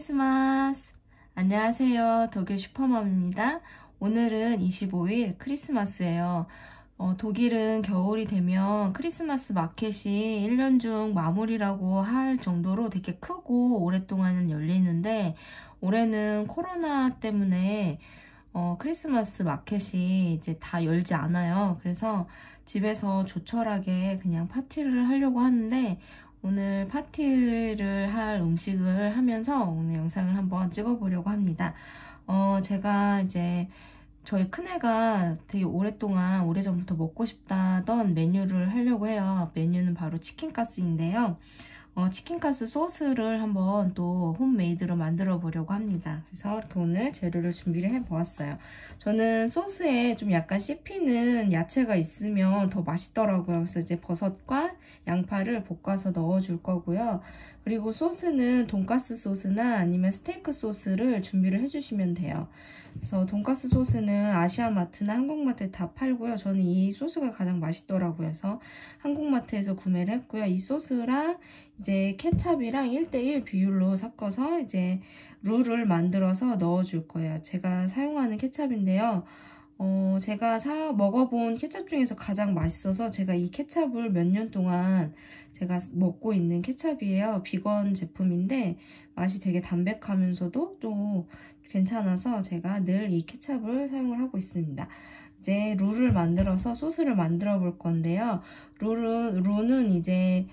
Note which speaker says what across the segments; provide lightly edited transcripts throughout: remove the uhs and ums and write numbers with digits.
Speaker 1: 크리스마스! 안녕하세요. 독일 슈퍼맘입니다. 오늘은 25일 크리스마스예요. 독일은 겨울이 되면 크리스마스 마켓이 1년 중 마무리라고 할 정도로 되게 크고 오랫동안 열리는데, 올해는 코로나 때문에 크리스마스 마켓이 이제 다 열지 않아요. 그래서 집에서 조촐하게 그냥 파티를 하려고 하는데, 오늘 파티를 할 음식을 하면서 오늘 영상을 한번 찍어보려고 합니다. 제가 이제 저희 큰애가 되게 오래전부터 먹고 싶다던 메뉴를 하려고 해요. 메뉴는 바로 치킨가스인데요. 치킨가스 소스를 한번 또 홈메이드로 만들어 보려고 합니다. 그래서 이렇게 오늘 재료를 준비를 해 보았어요. 저는 소스에 좀 약간 씹히는 야채가 있으면 더 맛있더라고요. 그래서 이제 버섯과 양파를 볶아서 넣어 줄 거고요. 그리고 소스는 돈가스 소스나 아니면 스테이크 소스를 준비를 해 주시면 돼요. 그래서 돈가스 소스는 아시아마트나 한국마트에 다 팔고요. 저는 이 소스가 가장 맛있더라고요. 그래서 한국마트에서 구매를 했고요. 이 소스랑 이제 케찹이랑 1:1 비율로 섞어서 이제 룰을 만들어서 넣어줄 거예요. 제가 사용하는 케찹인데요. 제가 먹어본 케찹 중에서 가장 맛있어서 제가 이 케찹을 몇 년 동안 제가 먹고 있는 케찹이에요. 비건 제품인데 맛이 되게 담백하면서도 또 괜찮아서 제가 늘 이 케찹을 사용을 하고 있습니다. 이제 룰을 만들어서 소스를 만들어 볼 건데요. 룰은 이제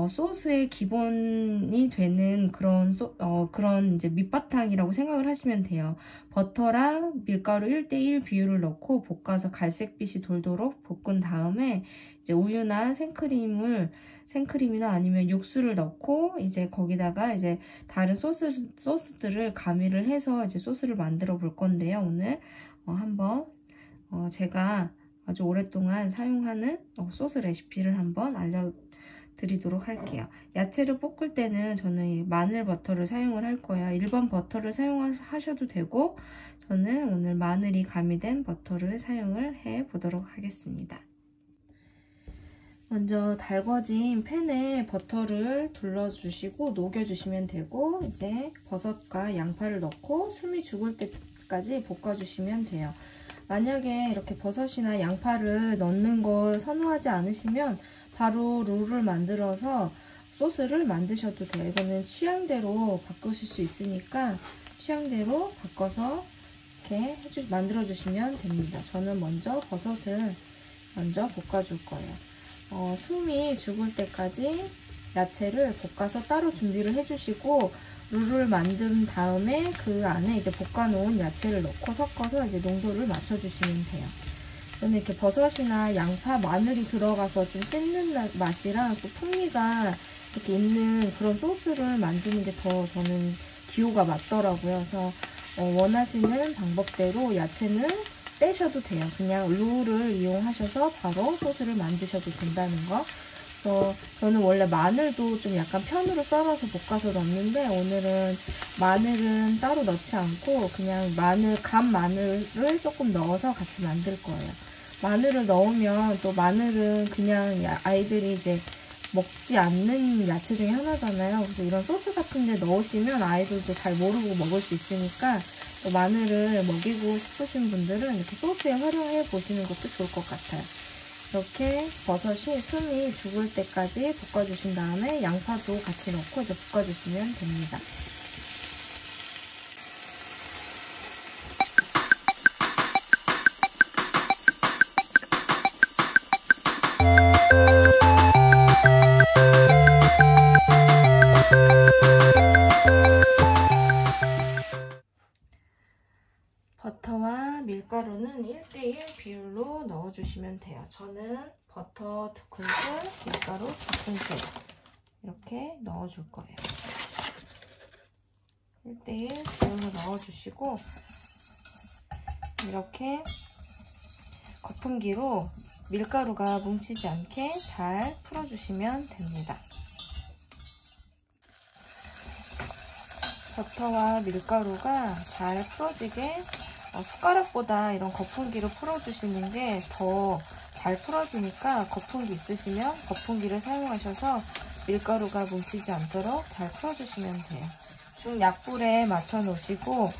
Speaker 1: 소스의 기본이 되는 그런 이제 밑바탕이라고 생각을 하시면 돼요. 버터랑 밀가루 1:1 비율을 넣고 볶아서 갈색빛이 돌도록 볶은 다음에 이제 우유나 생크림이나 아니면 육수를 넣고 이제 거기다가 이제 다른 소스들을 가미를 해서 이제 소스를 만들어 볼 건데요. 오늘 한번 제가 아주 오랫동안 사용하는 소스 레시피를 한번 알려드리도록 할게요. 야채를 볶을 때는 저는 마늘 버터를 사용을 할 거예요. 일반 버터를 사용하셔도 되고, 저는 오늘 마늘이 가미된 버터를 사용을 해 보도록 하겠습니다. 먼저 달궈진 팬에 버터를 둘러주시고 녹여주시면 되고, 이제 버섯과 양파를 넣고 숨이 죽을 때까지 볶아주시면 돼요. 만약에 이렇게 버섯이나 양파를 넣는 걸 선호하지 않으시면 바로 룰을 만들어서 소스를 만드셔도 돼요. 이거는 취향대로 바꾸실 수 있으니까 취향대로 바꿔서 이렇게 만들어 주시면 됩니다. 저는 먼저 버섯을 먼저 볶아줄 거예요. 숨이 죽을 때까지 야채를 볶아서 따로 준비를 해주시고, 룰을 만든 다음에 그 안에 이제 볶아놓은 야채를 넣고 섞어서 이제 농도를 맞춰주시면 돼요. 저는 이렇게 버섯이나 양파, 마늘이 들어가서 좀 씹는 맛이랑 또 풍미가 이렇게 있는 그런 소스를 만드는 게 더 저는 기호가 맞더라고요. 그래서 원하시는 방법대로 야채는 빼셔도 돼요. 그냥 룰을 이용하셔서 바로 소스를 만드셔도 된다는 거. 저는 원래 마늘도 좀 약간 편으로 썰어서 볶아서 넣는데, 오늘은 마늘은 따로 넣지 않고 그냥 간 마늘을 조금 넣어서 같이 만들 거예요. 마늘을 넣으면 또 마늘은 그냥 아이들이 이제 먹지 않는 야채 중에 하나잖아요. 그래서 이런 소스 같은 데 넣으시면 아이들도 잘 모르고 먹을 수 있으니까, 또 마늘을 먹이고 싶으신 분들은 이렇게 소스에 활용해 보시는 것도 좋을 것 같아요. 이렇게 버섯이 숨이 죽을 때까지 볶아주신 다음에 양파도 같이 넣고 이제 볶아주시면 됩니다. 버터와 밀가루는 1:1 비율로 넣어주시면 돼요. 저는 버터 2큰술, 밀가루 2큰술 이렇게 넣어줄 거예요. 1:1 비율로 넣어주시고, 이렇게 거품기로 밀가루가 뭉치지 않게 잘 풀어주시면 됩니다. 버터와 밀가루가 잘 풀어지게 숟가락보다 이런 거품기로 풀어주시는 게 더 잘 풀어지니까, 거품기 있으시면 거품기를 사용하셔서 밀가루가 뭉치지 않도록 잘 풀어주시면 돼요. 중약불에 맞춰 놓으시고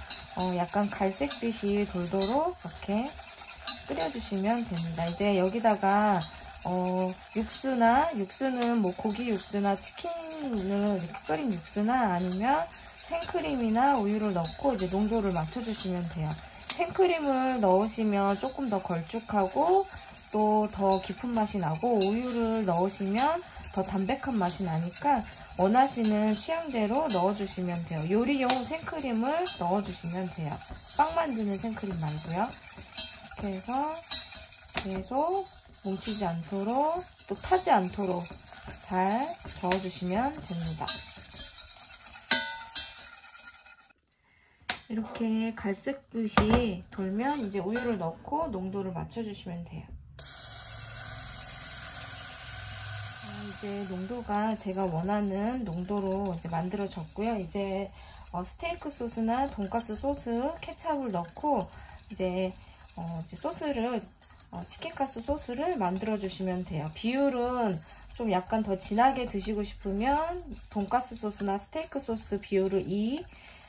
Speaker 1: 약간 갈색빛이 돌도록 이렇게 끓여주시면 됩니다. 이제 여기다가 육수는 뭐 고기 육수나 치킨을 이렇게 끓인 육수나 아니면 생크림이나 우유를 넣고 이제 농도를 맞춰주시면 돼요. 생크림을 넣으시면 조금 더 걸쭉하고 또 더 깊은 맛이 나고, 우유를 넣으시면 더 담백한 맛이 나니까 원하시는 취향대로 넣어주시면 돼요. 요리용 생크림을 넣어주시면 돼요. 빵 만드는 생크림 말고요. 이렇게 해서 계속 뭉치지 않도록 또 타지 않도록 잘 저어주시면 됩니다. 이렇게 갈색빛이 돌면 이제 우유를 넣고 농도를 맞춰주시면 돼요. 이제 농도가 제가 원하는 농도로 이제 만들어졌고요. 이제 스테이크 소스나 돈가스 소스, 케찹을 넣고 이제 소스를 치킨가스 소스를 만들어 주시면 돼요. 비율은 좀 약간 더 진하게 드시고 싶으면 돈가스 소스나 스테이크 소스 비율을 2,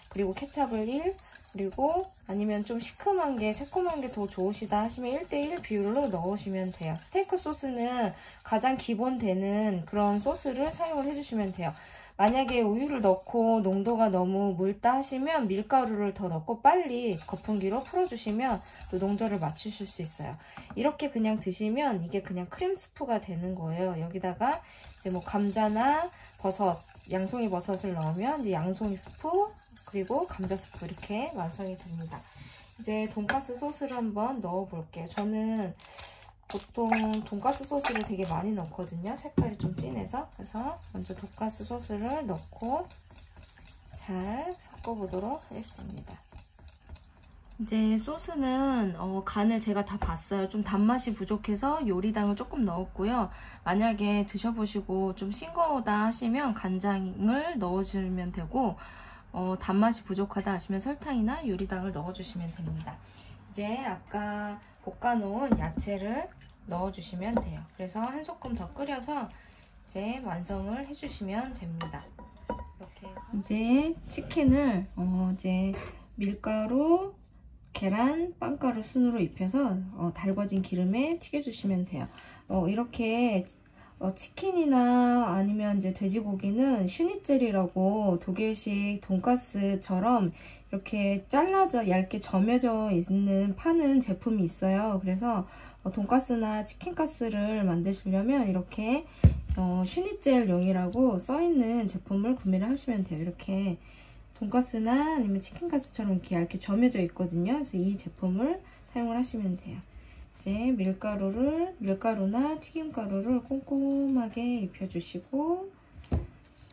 Speaker 1: 그리고 케찹을 1, 그리고 아니면 좀 시큼한 게, 새콤한 게 더 좋으시다 하시면 1:1 비율로 넣으시면 돼요. 스테이크 소스는 가장 기본 되는 그런 소스를 사용을 해주시면 돼요. 만약에 우유를 넣고 농도가 너무 묽다 하시면 밀가루를 더 넣고 빨리 거품기로 풀어주시면 또 농도를 맞추실 수 있어요. 이렇게 그냥 드시면 이게 그냥 크림 스프가 되는 거예요. 여기다가 이제 뭐 감자나 버섯, 양송이 버섯을 넣으면 이제 양송이 스프, 그리고 감자 스프 이렇게 완성이 됩니다. 이제 돈가스 소스를 한번 넣어 볼게요. 저는 보통 돈가스 소스를 되게 많이 넣거든요. 색깔이 좀 진해서. 그래서 먼저 돈가스 소스를 넣고 잘 섞어보도록 하겠습니다. 이제 소스는 간을 제가 다 봤어요. 좀 단맛이 부족해서 요리당을 조금 넣었고요. 만약에 드셔보시고 좀 싱거우다 하시면 간장을 넣어주면 되고, 단맛이 부족하다 하시면 설탕이나 요리당을 넣어주시면 됩니다. 이제 아까 볶아놓은 야채를 넣어주시면 돼요. 그래서 한 소끔 더 끓여서 이제 완성을 해주시면 됩니다. 이렇게 해서 이제 치킨을 이제 밀가루, 계란, 빵가루 순으로 입혀서 달궈진 기름에 튀겨주시면 돼요. 이렇게 치킨이나 아니면 이제 돼지고기는 슈니첼이라고 독일식 돈가스처럼 이렇게 잘라져 얇게 점여져 있는 파는 제품이 있어요. 그래서 돈가스나 치킨가스를 만드시려면 이렇게 슈니첼용이라고 써있는 제품을 구매를 하시면 돼요. 이렇게 돈가스나 아니면 치킨가스처럼 이렇게 얇게 점여져 있거든요. 그래서 이 제품을 사용을 하시면 돼요. 이제 밀가루나 튀김가루를 꼼꼼하게 입혀주시고,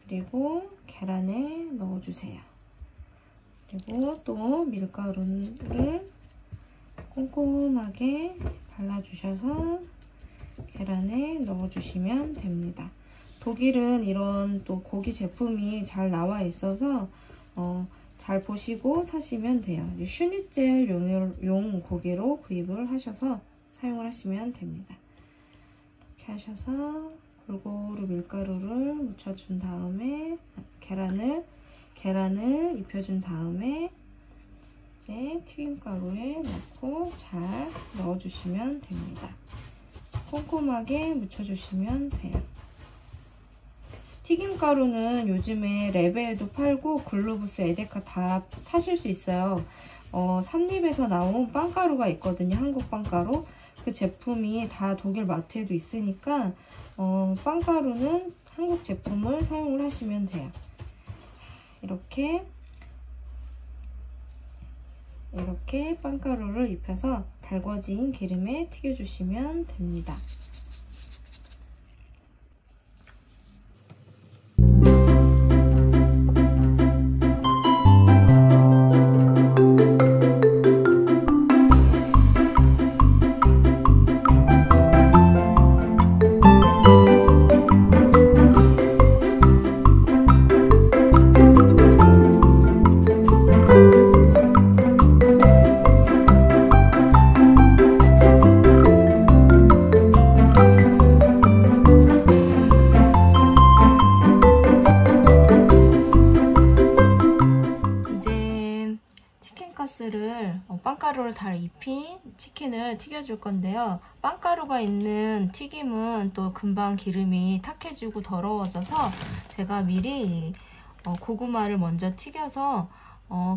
Speaker 1: 그리고 계란에 넣어주세요. 그리고 또 밀가루를 꼼꼼하게 발라주셔서 계란에 넣어주시면 됩니다. 독일은 이런 또 고기 제품이 잘 나와 있어서 잘 보시고 사시면 돼요. 슈니첼용 고기로 구입을 하셔서 사용을 하시면 됩니다. 이렇게 하셔서 골고루 밀가루를 묻혀준 다음에 계란을 입혀준 다음에 이제 튀김가루에 넣고 잘 넣어주시면 됩니다. 꼼꼼하게 묻혀주시면 돼요. 튀김가루는 요즘에 레베에도 팔고 글로부스, 에데카 다 사실 수 있어요. 삼립에서 나온 빵가루가 있거든요. 한국 빵가루. 그 제품이 다 독일 마트에도 있으니까 빵가루는 한국 제품을 사용을 하시면 돼요. 이렇게 빵가루를 입혀서 달궈진 기름에 튀겨주시면 됩니다. 빵가루를 다 입힌 치킨을 튀겨줄 건데요. 빵가루가 있는 튀김은 또 금방 기름이 탁해지고 더러워져서 제가 미리 고구마를 먼저 튀겨서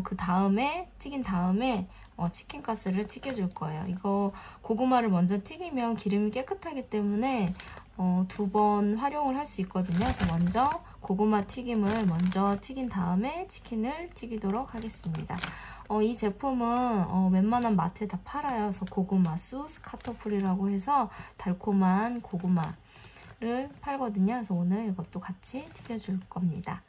Speaker 1: 그 다음에 튀긴 다음에 치킨 가스를 튀겨줄 거예요. 이거 고구마를 먼저 튀기면 기름이 깨끗하기 때문에 2번 활용을 할 수 있거든요. 그래서 먼저 고구마 튀김을 먼저 튀긴 다음에 치킨을 튀기도록 하겠습니다. 이 제품은 웬만한 마트에 다 팔아요. 그래서 고구마 소스 카토플이라고 해서 달콤한 고구마를 팔거든요. 그래서 오늘 이것도 같이 튀겨줄 겁니다.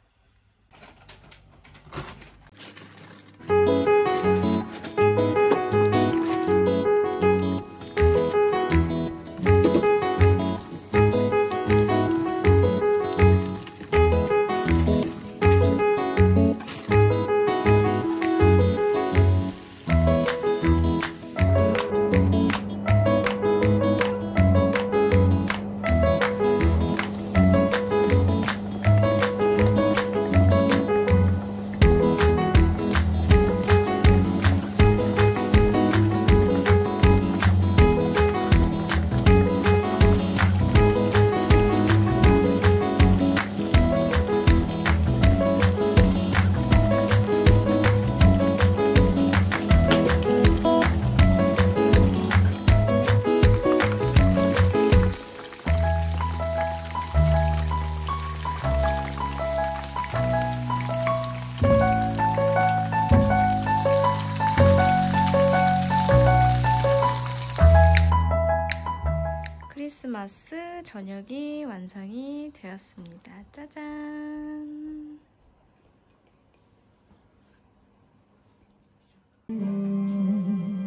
Speaker 1: 크리스마스 저녁이 완성이 되었습니다. 짜잔!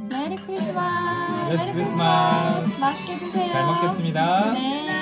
Speaker 1: 메리 크리스마스!
Speaker 2: 메리 크리스마스!
Speaker 1: 맛있게 드세요.
Speaker 2: 잘 먹겠습니다.
Speaker 1: 네.